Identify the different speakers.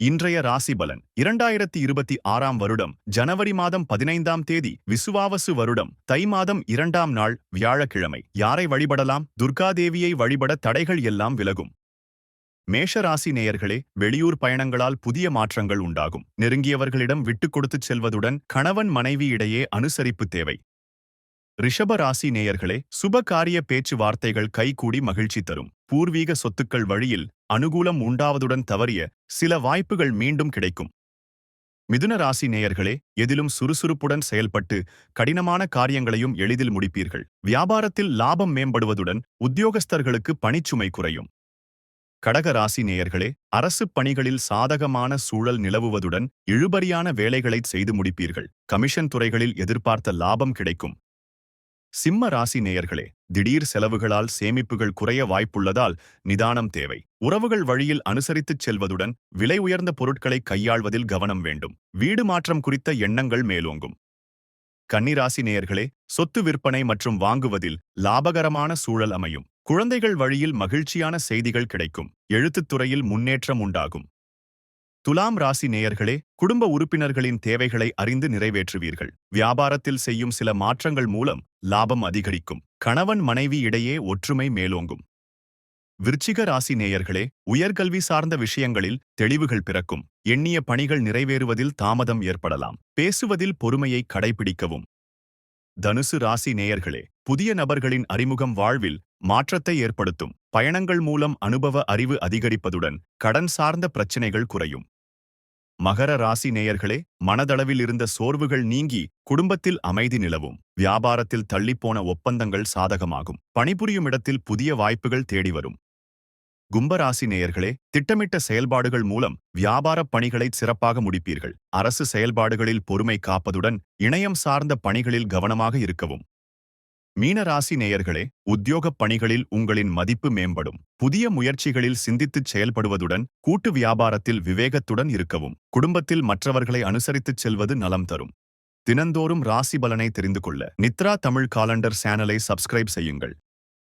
Speaker 1: இன்றைய ராசி பலன் 2026ஆம் வருடம் ஜனவரி மாதம் 15ஆம் தேதி விசுவாவசு வருடம் தை மாதம் 2ஆம் நாள் வியாழக்கிழமை. யாரை வழிபடலாம்? துர்காதேவியை வழிபட தடைகள் எல்லாம் விலகும். மேஷ ராசி நேயர்களே, வெளியூர் பயணங்களால் புதிய மாற்றங்கள் உண்டாகும். நெருங்கியவர்களிடம் விட்டுக் கொடுத்துச் செல்வதுடன் கணவன் மனைவி இடையே அனுசரிப்பு தேவை. ரிஷப ராசி நேயர்களே, சுப காரிய பேச்சுவார்த்தைகள் கைகூடி மகிழ்ச்சி தரும். பூர்வீக சொத்துக்கள் வழியில் அனுகூலம் உண்டாவதுடன் தவறிய சில வாய்ப்புகள் மீண்டும் கிடைக்கும். மிதுன ராசி நேயர்களே, எதிலும் சுறுசுறுப்புடன் செயல்பட்டு கடினமான காரியங்களையும் எளிதில் முடிப்பீர்கள். வியாபாரத்தில் லாபம் மேம்படுவதுடன் உத்தியோகஸ்தர்களுக்கு பணிச்சுமை குறையும். கடக ராசி நேயர்களே, அரசு பணிகளில் சாதகமான சூழல் நிலவுவதுடன் இழுபறியான வேலைகளை செய்து முடிப்பீர்கள். கமிஷன் துறைகளில் எதிர்பார்த்த லாபம் கிடைக்கும். சிம்ம ராசி நேயர்களே, திடீர் செலவுகளால் சேமிப்புகள் குறைய வாய்ப்புள்ளதால் நிதானம் தேவை. உறவுகள் வழியில் அனுசரித்துச் செல்வதுடன் விலை உயர்ந்த பொருட்களை கையாள்வதில் கவனம் வேண்டும். வீடு மாற்றம் குறித்த எண்ணங்கள் மேலோங்கும். கன்னிராசி நேயர்களே, சொத்து விற்பனை மற்றும் வாங்குவதில் லாபகரமான சூழல் அமையும். குழந்தைகள் வழியில் மகிழ்ச்சியான செய்திகள் கிடைக்கும். எழுத்துத் துறையில் முன்னேற்றம் உண்டாகும். துலாம் ராசி நேயர்களே, குடும்ப உறுப்பினர்களின் தேவைகளை அறிந்து நிறைவேற்றுவீர்கள். வியாபாரத்தில் செய்யும் சில மாற்றங்கள் மூலம் லாபம் அதிகரிக்கும். கணவன் மனைவி இடையே ஒற்றுமை மேலோங்கும். விருச்சிக ராசி நேயர்களே, உயர்கல்வி சார்ந்த விஷயங்களில் தெளிவுகள் பிறக்கும். எண்ணிய பணிகள் நிறைவேறுவதில் தாமதம் ஏற்படலாம். பேசுவதில் பொறுமையை கடைபிடிக்கவும். தனுசு ராசி நேயர்களே, புதிய நபர்களின் அறிமுகம் வாழ்வில் மாற்றத்தை ஏற்படுத்தும். பயணங்கள் மூலம் அனுபவ அறிவு அதிகரிப்பதுடன் கடன் சார்ந்த பிரச்சினைகள் குறையும். மகர ராசி நேயர்களே, மனதளவில் இருந்த சோர்வுகள் நீங்கி குடும்பத்தில் அமைதி நிலவும். வியாபாரத்தில் தள்ளிப்போன ஒப்பந்தங்கள் சாதகமாகும். பணிபுரியும் இடத்தில் புதிய வாய்ப்புகள் தேடி வரும். கும்பராசி நேயர்களே, திட்டமிட்ட செயல்பாடுகள் மூலம் வியாபாரப் பணிகளை சிறப்பாக முடிப்பீர்கள். அரசு செயல்பாடுகளில் பொறுமை காப்பதுடன் இணையம் சார்ந்த பணிகளில் கவனமாக இருக்கவும். மீனராசி நேயர்களே, உத்தியோகப் பணிகளில் உங்களின் மதிப்பு மேம்படும். புதிய முயற்சிகளில் சிந்தித்துச் செயல்படுவதுடன் கூட்டு வியாபாரத்தில் விவேகத்துடன் இருக்கவும். குடும்பத்தில் மற்றவர்களை அனுசரித்துச் செல்வது நலம் தரும். தினந்தோறும் ராசி பலனை தெரிந்து கொள்ள நித்ரா தமிழ் காலண்டர் சேனலை சப்ஸ்கிரைப் செய்யுங்கள்.